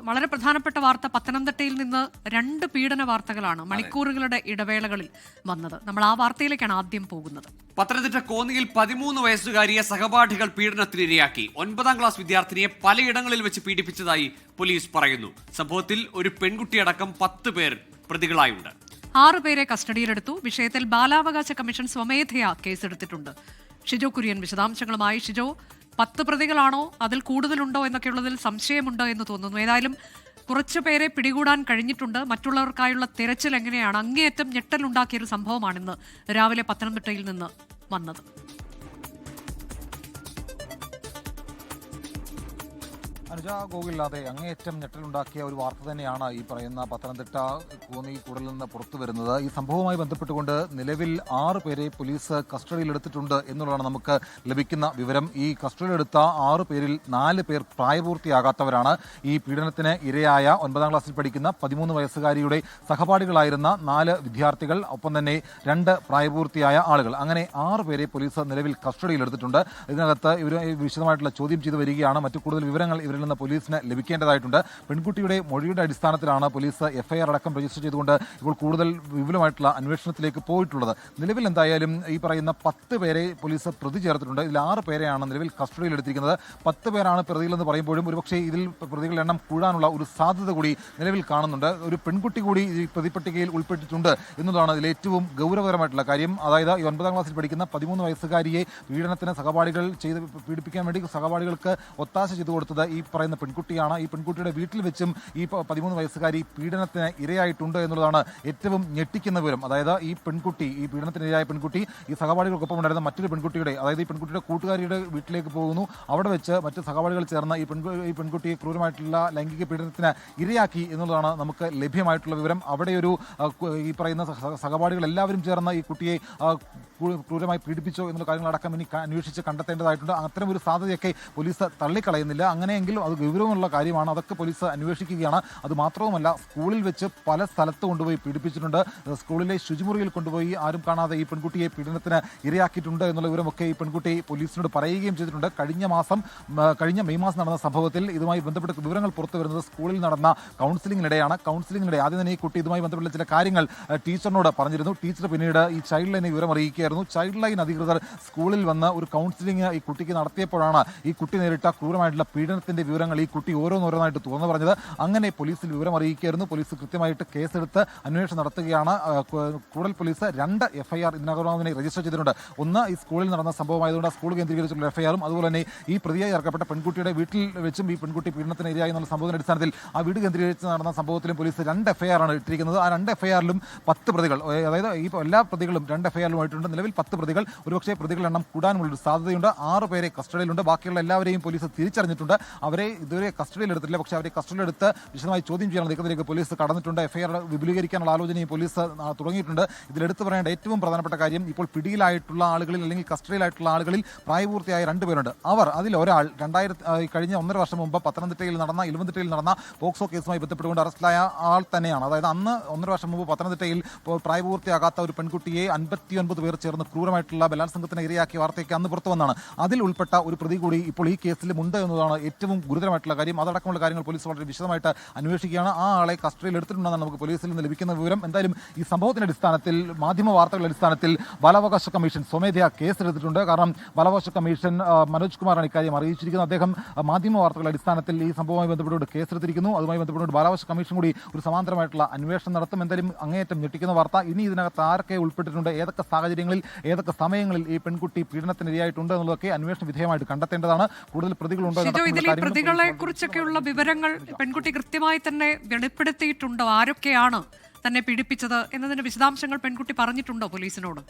വളരെ പ്രധാനപ്പെട്ട വാർത്ത പത്തനംതിട്ടയിൽ നിന്ന് 2 പീഡന വാർത്തകളാണ് മണിക്കൂറുകളുടെ ഇടവേളകളിൽ വന്നത്. നമ്മൾ ആ വാർത്തയിലേക്കാണ് ആദ്യം പോകുന്നത്. പത്തനംതിട്ട കോന്നിയിൽ 13 വയസ്സുകാരിയെ സഹപാഠികൾ പീഡനത്തിനിരയാക്കി. 9ാം ക്ലാസ് വിദ്യാർത്ഥിനിയെ പലയിടങ്ങളിൽ വെച്ച് പീഡിപ്പിച്ചതായി പോലീസ് പറയുന്നു. സംഭവത്തിൽ ഒരു പെൺകുട്ടിയടക്കം 10 പേർ പ്രതികളായുണ്ട്. 6 പേരെ കസ്റ്റഡിയിലെടുത്തു. വിഷയത്തിൽ ബാലാവകാശ കമ്മീഷൻ സ്വമേധയാ കേസെടുത്തിട്ടുണ്ട്. ഷിജോ കുര്യൻ വിശദാംശങ്ങളുമായി. ഷിജോ, 10 പ്രതികളാണോ അതിൽ കൂടുതലുണ്ടോ എന്നൊക്കെയുള്ളതിൽ സംശയമുണ്ടോ എന്ന് തോന്നുന്നു. ഏതായാലും കുറച്ചു പേരെ പിടികൂടാൻ കഴിഞ്ഞിട്ടുണ്ട്. മറ്റുള്ളവർക്കായുള്ള തിരച്ചിൽ എങ്ങനെയാണ്? അങ്ങേയറ്റം ഞെട്ടലുണ്ടാക്കിയൊരു സംഭവമാണിന്ന് രാവിലെ പത്തനംതിട്ടയിൽ നിന്ന് വന്നത്. അനുജ ഗോകുലില്ലാതെ അങ്ങേയറ്റം ഞെട്ടലുണ്ടാക്കിയ ഒരു വാർത്ത തന്നെയാണ് ഈ പറയുന്ന പത്തനംതിട്ട കോന്നി കൂടലിൽ നിന്ന് പുറത്തു വരുന്നത്. ഈ സംഭവവുമായി ബന്ധപ്പെട്ടുകൊണ്ട് നിലവിൽ 6 പേരെ പോലീസ് കസ്റ്റഡിയിലെടുത്തിട്ടുണ്ട് എന്നുള്ളതാണ് നമുക്ക് ലഭിക്കുന്ന വിവരം. ഈ കസ്റ്റഡിയിലെടുത്ത 6 പേരിൽ 4 പേർ പ്രായപൂർത്തിയാകാത്തവരാണ്. ഈ പീഡനത്തിന് ഇരയായ 9ാം ക്ലാസ്സിൽ പഠിക്കുന്ന 13 വയസ്സുകാരിയുടെ സഹപാഠികളായിരുന്ന 4 വിദ്യാർത്ഥികൾ, ഒപ്പം തന്നെ 2 പ്രായപൂർത്തിയായ ആളുകൾ, അങ്ങനെ 6 പേരെ പോലീസ് നിലവിൽ കസ്റ്റഡിയിലെടുത്തിട്ടുണ്ട്. ഇതിനകത്ത് ഇവർ വിശദമായിട്ടുള്ള ചോദ്യം ചെയ്തു വരികയാണ്. മറ്റു കൂടുതൽ വിവരങ്ങൾ ഇവരിൽ നിന്ന് പോലീസിന് ലഭിക്കേണ്ടതായിട്ടുണ്ട്. പെൺകുട്ടിയുടെ മൊഴിയുടെ അടിസ്ഥാനത്തിലാണ് പോലീസ് എഫ്ഐആർ അടക്കം രജിസ്റ്റർ ചെയ്തുകൊണ്ട് ഇപ്പോൾ കൂടുതൽ വിപുലമായിട്ടുള്ള അന്വേഷണത്തിലേക്ക് പോയിട്ടുള്ളത്. നിലവിൽ എന്തായാലും ഈ പറയുന്ന 10 പേരെ പോലീസ് പ്രതി ചേർത്തിട്ടുണ്ട്. ഇതിൽ 6 പേരെയാണ് നിലവിൽ കസ്റ്റഡിയിലെടുത്തിരിക്കുന്നത്. 10 പേരാണ് പ്രതികളെന്ന് പറയുമ്പോഴും ഒരുപക്ഷെ ഇതിൽ പ്രതികളുടെ എണ്ണം കൂടാനുള്ള ഒരു സാധ്യത കൂടി നിലവിൽ കാണുന്നുണ്ട്. ഒരു പെൺകുട്ടി കൂടി ഈ പ്രതിപട്ടികയിൽ ഉൾപ്പെട്ടിട്ടുണ്ട് എന്നതാണ് ഇതിൽ ഏറ്റവും ഗൗരവകരമായിട്ടുള്ള കാര്യം. അതായത് 9ാം ക്ലാസ്സിൽ പഠിക്കുന്ന 13 വയസ്സുകാരിയെ പീഡനത്തിന് സഹപാഠികൾ ചെയ്ത് പീഡിപ്പിക്കാൻ വേണ്ടി സഹപാഠികൾക്ക് ഒത്താശ ചെയ്തു കൊടുത്തത് ഈ പറയുന്ന പെൺകുട്ടിയാണ്. ഈ പെൺകുട്ടിയുടെ വീട്ടിൽ വെച്ചും ഈ 13 വയസ്സുകാരി പീഡനത്തിന് ഇരയായിട്ടുണ്ട് എന്നുള്ളതാണ് ഏറ്റവും ഞെട്ടിക്കുന്ന വിവരം. അതായത് ഈ പീഡനത്തിന് ഇരയായ പെൺകുട്ടി ഈ സഹപാഠികൾക്കൊപ്പം ഉണ്ടായിരുന്ന മറ്റൊരു പെൺകുട്ടിയുടെ, അതായത് ഈ പെൺകുട്ടിയുടെ കൂട്ടുകാരിയുടെ വീട്ടിലേക്ക് പോകുന്നു. അവിടെ വെച്ച് മറ്റ് സഹപാഠികൾ ചേർന്ന് ഈ പെൺകുട്ടിയെ ക്രൂരമായിട്ടുള്ള ലൈംഗിക പീഡനത്തിന് ഇരയാക്കി എന്നുള്ളതാണ് നമുക്ക് ലഭ്യമായിട്ടുള്ള വിവരം. അവിടെ ഒരു ഈ പറയുന്ന സഹപാഠികൾ എല്ലാവരും ചേർന്ന് ഈ കുട്ടിയെ ക്രൂരമായി പീഡിപ്പിച്ചോ എന്നുള്ള കാര്യങ്ങളടക്കം ഇനി അന്വേഷിച്ച് കണ്ടെത്തേണ്ടതായിട്ടുണ്ട്. അത്തരം ഒരു സാധ്യതയൊക്കെ പോലീസ് തള്ളിക്കളയുന്നില്ല. അങ്ങനെയെങ്കിലും അത് ഗൗരവമുള്ള കാര്യമാണ്. അതൊക്കെ പോലീസ് അന്വേഷിക്കുകയാണ്. അത് മാത്രവുമല്ല, സ്കൂളിൽ വെച്ച് പല സ്ഥലത്ത് കൊണ്ടുപോയി പീഡിപ്പിച്ചിട്ടുണ്ട്. സ്കൂളിലെ ശുചിമുറിയിൽ കൊണ്ടുപോയി ആരും കാണാതെ ഈ പെൺകുട്ടിയെ പീഡനത്തിന് ഇരയാക്കിയിട്ടുണ്ട് എന്നുള്ള വിവരമൊക്കെ ഈ പെൺകുട്ടി പോലീസിനോട് പറയുകയും ചെയ്തിട്ടുണ്ട്. കഴിഞ്ഞ മെയ് മാസം നടന്ന സംഭവത്തിൽ ഇതുമായി ബന്ധപ്പെട്ട വിവരങ്ങൾ പുറത്തു വരുന്നത് സ്കൂളിൽ നടന്ന കൗൺസിലിംഗിനിടെയാണ്. ആദ്യം തന്നെ ഈ കുട്ടി ഇതുമായി ബന്ധപ്പെട്ട ചില കാര്യങ്ങൾ ടീച്ചറിനോട് പറഞ്ഞിരുന്നു. ടീച്ചർ പിന്നീട് ഈ ചൈൽഡ് ലൈനെ വിവരം അറിയിക്കുകയായിരുന്നു. ചൈൽഡ് ലൈൻ അധികൃതർ സ്കൂളിൽ വന്ന് ഒരു കൗൺസിലിംഗ് ഈ കുട്ടിക്ക് നടത്തിയപ്പോഴാണ് ഈ കുട്ടി നേരിട്ട ക്രൂരമായിട്ടുള്ള പീഡനത്തിന്റെ വിവരങ്ങൾ ഈ കുട്ടി ഓരോന്നോരോന്നായിട്ട് തുറന്നു പറഞ്ഞത്. അങ്ങനെ പോലീസിൽ വിവരം അറിയിക്കുകയായിരുന്നു. പോലീസ് കൃത്യമായിട്ട് കേസെടുത്ത് അന്വേഷണം നടത്തുകയാണ്. കൂടൽ പോലീസ് 2 എഫ്ഐആർ ഇതിനകം രജിസ്റ്റർ ചെയ്തിട്ടുണ്ട്. ഒന്ന് ഈ സ്കൂളിൽ നടന്ന സംഭവമായതുകൊണ്ട് സ്കൂൾ കേന്ദ്രീകരിച്ചുള്ള എഫ്ഐആറും, അതുപോലെ തന്നെ ഈ പ്രതിയായി ചേർക്കപ്പെട്ട പെൺകുട്ടിയുടെ വീട്ടിൽ വെച്ചും ഈ പെൺകുട്ടി പീഡനത്തിന് ഇരയായി എന്നുള്ള സംഭവത്തിന്റെ അടിസ്ഥാനത്തിൽ ആ വീട് കേന്ദ്രീകരിച്ച് നടന്ന സംഭവത്തിലും പോലീസ് 2 എഫ്ഐആറാണ് ഇട്ടിരിക്കുന്നത്. ആ 2 എഫ്ഐആറിലും 10 പ്രതികൾ, അതായത് ഈ എല്ലാ പ്രതികളും 2 എഫ്ഐആറിലുമായിട്ടുണ്ട്. നിലവിൽ 10 പ്രതികൾ. ഒരുപക്ഷെ പ്രതികളുടെ എണ്ണം കൂടാനുള്ളൊരു സാധ്യതയുണ്ട്. 6 പേരെ കസ്റ്റഡിയിലുണ്ട്. ബാക്കിയുള്ള എല്ലാവരെയും പോലീസ് തിരിച്ചറിഞ്ഞിട്ടുണ്ട്. അവരെ ഇതുവരെ കസ്റ്റഡിയിലെടുത്തില്ല. പക്ഷേ അവരെ കസ്റ്റഡിയിലെടുത്ത് വിശദമായി ചോദ്യം ചെയ്യാനുള്ള നീക്കത്തിലേക്ക് പോലീസ് കടന്നിട്ടുണ്ട്. എഫ്ഐആർ വിപുലീകരിക്കാനുള്ള ആലോചനയും പോലീസ് തുടങ്ങിയിട്ടുണ്ട്. ഇതിലെടുത്ത് പറയേണ്ട ഏറ്റവും പ്രധാനപ്പെട്ട കാര്യം, ഇപ്പോൾ പിടിയിലായിട്ടുള്ള ആളുകളിൽ അല്ലെങ്കിൽ കസ്റ്റഡിയിലായിട്ടുള്ള ആളുകളിൽ പ്രായപൂർത്തിയായ 2 പേരുണ്ട്. അതിൽ ഒരാൾ കഴിഞ്ഞ 1.5 വർഷം മുമ്പ് ഇലവന്തിട്ടയിൽ നടന്ന പോക്സോ കേസുമായി ബന്ധപ്പെട്ടുകൊണ്ട് അറസ്റ്റിലായ ആൾ തന്നെയാണ്. അതായത് അന്ന് 1.5 വർഷം മുമ്പ് പത്തനംതിട്ടയിൽ പ്രായപൂർത്തിയാകാത്ത ഒരു പെൺകുട്ടിയെ 59 പേർ ചേർന്ന് ക്രൂരമായിട്ടുള്ള ബലാത്സംഗത്തിന് ഇരയാക്കിയ വാർത്തയ്ക്ക് അന്ന് പുറത്തു വന്നാണ്. അതിൽ ഉൾപ്പെട്ട ഒരു പ്രതി കൂടി ഇപ്പോൾ ഈ കേസിലും ഉണ്ട് എന്നതാണ് ഏറ്റവും ഗുരുതരമായിട്ടുള്ള കാര്യം. അതടക്കമുള്ള കാര്യങ്ങൾ പോലീസ് വളരെ വിശദമായിട്ട് അന്വേഷിക്കുകയാണ്. ആ ആളെ കസ്റ്റഡിയിൽ എടുത്തിട്ടുണ്ടെന്നാണ് നമുക്ക് പോലീസിൽ നിന്ന് ലഭിക്കുന്ന വിവരം. എന്തായാലും ഈ സംഭവത്തിന്റെ അടിസ്ഥാനത്തിൽ, മാധ്യമ വാർത്തകളുടെ അടിസ്ഥാനത്തിൽ ബാലാവകാശ കമ്മീഷൻ സ്വമേധയാ കേസെടുത്തിട്ടുണ്ട്. കാരണം ബാലാവകാശ കമ്മീഷൻ മനോജ് കുമാറാണ് ഇക്കാര്യം അറിയിച്ചിരിക്കുന്നത്. അദ്ദേഹം മാധ്യമ വാർത്തകളുടെ അടിസ്ഥാനത്തിൽ ഈ സംഭവവുമായി ബന്ധപ്പെട്ടുകൊണ്ട് കേസെടുത്തിരിക്കുന്നു. അതുമായി ബന്ധപ്പെട്ടുകൊണ്ട് ബാലാവകാശ കമ്മീഷൻ കൂടി ഒരു സമാന്തരമായിട്ടുള്ള അന്വേഷണം നടത്തും. എന്തായാലും അങ്ങേയറ്റം ഞെട്ടിക്കുന്ന വാർത്ത. ഇനി ഇതിനകത്ത് ആരൊക്കെ ഉൾപ്പെട്ടിട്ടുണ്ട്, ഏതൊക്കെ സാഹചര്യങ്ങളിൽ, ഏതൊക്കെ സമയങ്ങളിൽ ഈ പെൺകുട്ടി പീഡനത്തിനിരയായിട്ടുണ്ട് എന്നുള്ളതൊക്കെ അന്വേഷണ വിധേയമായിട്ട് കണ്ടെത്തേണ്ടതാണ്. കൂടുതൽ പ്രതികളുണ്ടോ, പ്രതികളെ കുറിച്ചൊക്കെയുള്ള വിവരങ്ങൾ പെൺകുട്ടി കൃത്യമായി തന്നെ വെളിപ്പെടുത്തിയിട്ടുണ്ടോ? ആരൊക്കെയാണ് തന്നെ പീഡിപ്പിച്ചത് എന്നതിന്റെ വിശദാംശങ്ങൾ പെൺകുട്ടി പറഞ്ഞിട്ടുണ്ടോ പോലീസിനോട്?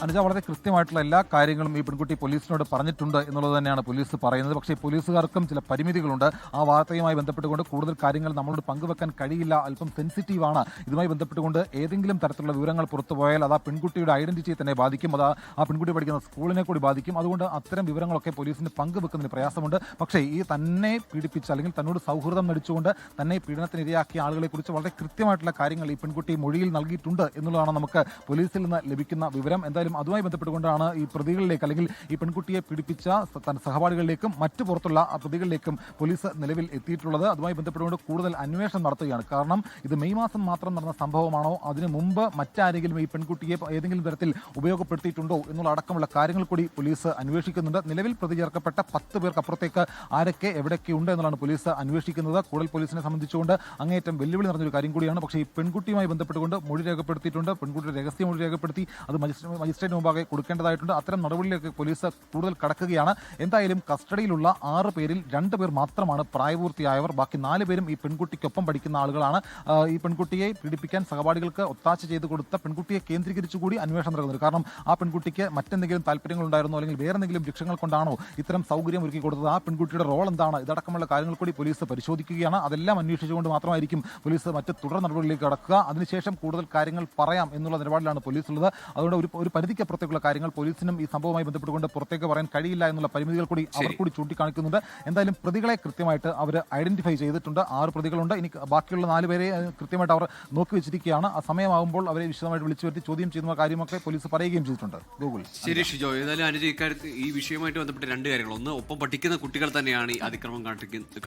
അനുജ, വളരെ കൃത്യമായിട്ടുള്ള എല്ലാ കാര്യങ്ങളും ഈ പെൺകുട്ടി പോലീസിനോട് പറഞ്ഞിട്ടുണ്ട് എന്നുള്ളത് തന്നെയാണ് പോലീസ് പറയുന്നത്. പക്ഷേ പോലീസുകാർക്കും ചില പരിമിതികളുണ്ട്. ആ വാർത്തയുമായി ബന്ധപ്പെട്ടുകൊണ്ട് കൂടുതൽ കാര്യങ്ങൾ നമ്മളോട് പങ്കുവെക്കാൻ കഴിയില്ല. അല്പം സെൻസിറ്റീവാണ്. ഇതുമായി ബന്ധപ്പെട്ടുകൊണ്ട് ഏതെങ്കിലും തരത്തിലുള്ള വിവരങ്ങൾ പുറത്തുപോയാൽ അത് ആ പെൺകുട്ടിയുടെ ഐഡന്റിറ്റിയെ തന്നെ ബാധിക്കും. അത് ആ പെൺകുട്ടി പഠിക്കുന്ന സ്കൂളിനെ കൂടി ബാധിക്കും. അതുകൊണ്ട് അത്തരം വിവരങ്ങളൊക്കെ പോലീസിന് പങ്കുവെക്കുന്നതിന് പ്രയാസമുണ്ട്. പക്ഷേ ഈ തന്നെ പീഡിപ്പിച്ച അല്ലെങ്കിൽ തന്നോട് സൗഹൃദം നടിച്ചുകൊണ്ട് തന്നെ പീഡനത്തിന് ഇരയാക്കിയ ആളുകളെ കുറിച്ച് വളരെ കൃത്യമായിട്ടുള്ള കാര്യങ്ങൾ ഈ പെൺകുട്ടി മൊഴിയിൽ നൽകിയിട്ടുണ്ട് എന്നുള്ളതാണ് നമുക്ക് പോലീസിൽ നിന്ന് ലഭിക്കുന്ന വിവരം. എന്തായാലും എന്തായാലും അതുമായി ബന്ധപ്പെട്ടുകൊണ്ടാണ് ഈ പ്രതികളിലേക്ക് അല്ലെങ്കിൽ ഈ പെൺകുട്ടിയെ പീഡിപ്പിച്ച തന്റെ സഹപാഠികളിലേക്കും മറ്റു പുറത്തുള്ള പ്രതികളിലേക്കും പോലീസ് നിലവിൽ എത്തിയിട്ടുള്ളത്. അതുമായി ബന്ധപ്പെട്ടുകൊണ്ട് കൂടുതൽ അന്വേഷണം നടത്തുകയാണ്. കാരണം ഇത് മെയ് മാസം മാത്രം നടന്ന സംഭവമാണോ, അതിനു മുമ്പ് മറ്റാരെങ്കിലും ഈ പെൺകുട്ടിയെ ഏതെങ്കിലും തരത്തിൽ ഉപയോഗപ്പെടുത്തിയിട്ടുണ്ടോ എന്നുള്ള അടക്കമുള്ള കാര്യങ്ങൾ കൂടി പോലീസ് അന്വേഷിക്കുന്നുണ്ട്. നിലവിൽ പ്രതി ചേർക്കപ്പെട്ട 10 പേർക്ക് അപ്പുറത്തേക്ക് ആരൊക്കെ എവിടെയൊക്കെ ഉണ്ട് എന്നുള്ളതാണ് പോലീസ് അന്വേഷിക്കുന്നത്. കൂടുതൽ പോലീസിനെ സംബന്ധിച്ചുകൊണ്ട് അങ്ങേയറ്റം വെല്ലുവിളി നിറഞ്ഞൊരു കാര്യം കൂടിയാണ്. പക്ഷേ ഈ പെൺകുട്ടിയുമായി ബന്ധപ്പെട്ടുകൊണ്ട് മൊഴി രേഖപ്പെടുത്തിയിട്ടുണ്ട്. പെൺകുട്ടിയുടെ രഹസ്യമൊഴി രേഖപ്പെടുത്തി അത് മജിസ്ട്രേറ്റിന് മുമ്പാകെ കൊടുക്കേണ്ടതായിട്ടുണ്ട്. അത്തരം നടപടികളിലേക്ക് പോലീസ് കൂടുതൽ കടക്കുകയാണ്. എന്തായാലും കസ്റ്റഡിയിലുള്ള 6 പേരിൽ 2 പേർ മാത്രമാണ് പ്രായപൂർത്തിയായവർ. ബാക്കി 4 പേരും ഈ പെൺകുട്ടിക്കൊപ്പം പഠിക്കുന്ന ആളുകളാണ്. ഈ പെൺകുട്ടിയെ പീഡിപ്പിക്കാൻ സഹപാഠികൾക്ക് ഒത്താശ ചെയ്ത് കൊടുത്ത പെൺകുട്ടിയെ കേന്ദ്രീകരിച്ചുകൂടി അന്വേഷണം നടക്കുന്നത്. കാരണം ആ പെൺകുട്ടിക്ക് മറ്റെന്തെങ്കിലും താല്പര്യങ്ങൾ ഉണ്ടായിരുന്നോ അല്ലെങ്കിൽ വേറെ എന്തെങ്കിലും ലക്ഷ്യങ്ങൾ കൊണ്ടാണോ ഇത്തരം സൗകര്യം ഒരുക്കി കൊടുത്തത്, ആ പെൺകുട്ടിയുടെ റോൾ എന്താണ്, ഇതടക്കമുള്ള കാര്യങ്ങൾ കൂടി പോലീസ് പരിശോധിക്കുകയാണ്. അതെല്ലാം അന്വേഷിച്ചുകൊണ്ട് മാത്രമായിരിക്കും പോലീസ് മറ്റ് തുടർ നടപടികളിലേക്ക് കടക്കുക. അതിനുശേഷം കൂടുതൽ കാര്യങ്ങൾ പറയാം എന്നുള്ള നിലപാടിലാണ് പോലീസ് ഉള്ളത്. അതുകൊണ്ട് ഒരു പരിധിക്കപ്പുറത്തേക്കുള്ള കാര്യങ്ങൾ പോലീസിനും ഈ സംഭവവുമായി ബന്ധപ്പെട്ടുകൊണ്ട് പുറത്തേക്ക് പറയാൻ കഴിയില്ല എന്നുള്ള പരിമിതികൾ കൂടി അവർ കൂടി ചൂണ്ടിക്കാണിക്കുന്നുണ്ട്. എന്തായാലും പ്രതികളെ കൃത്യമായിട്ട് അവർ ഐഡന്റിഫൈ ചെയ്തിട്ടുണ്ട്. 6 പ്രതികളുണ്ട്. ഇനി ബാക്കിയുള്ള 4 പേരെ കൃത്യമായിട്ട് അവർ നോക്കി വെച്ചിരിക്കുകയാണ്. ആ സമയമാകുമ്പോൾ അവരെ വിശദമായിട്ട് വിളിച്ചു വരുത്തി ചോദ്യം ചെയ്യുന്ന കാര്യമൊക്കെ പോലീസ് പറയുകയും ചെയ്തിട്ടുണ്ട്. ഗൂഗിൾ ശരി ഷിജോ, ഏതായാലും അനുജ ഇക്കാര്യത്തിൽ ഈ വിഷയവുമായിട്ട് ബന്ധപ്പെട്ട 2 കാര്യങ്ങൾ. ഒന്ന്, ഒപ്പം പഠിക്കുന്ന കുട്ടികൾ തന്നെയാണ് ഈ അതിക്രമം കാണിക്കുന്നത്.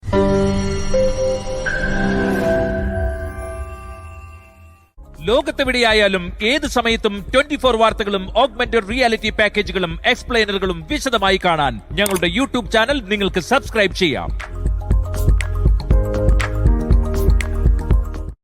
ലോകത്തെവിടെയായാലും ഏത് സമയത്തും 24 വാർത്തകളും ഓഗ്മെന്റഡ് റിയാലിറ്റി പാക്കേജുകളും എക്സ്പ്ലെയിനറുകളും വിശദമായി കാണാൻ ഞങ്ങളുടെ യൂട്യൂബ് ചാനൽ നിങ്ങൾക്ക് സബ്സ്ക്രൈബ് ചെയ്യാം.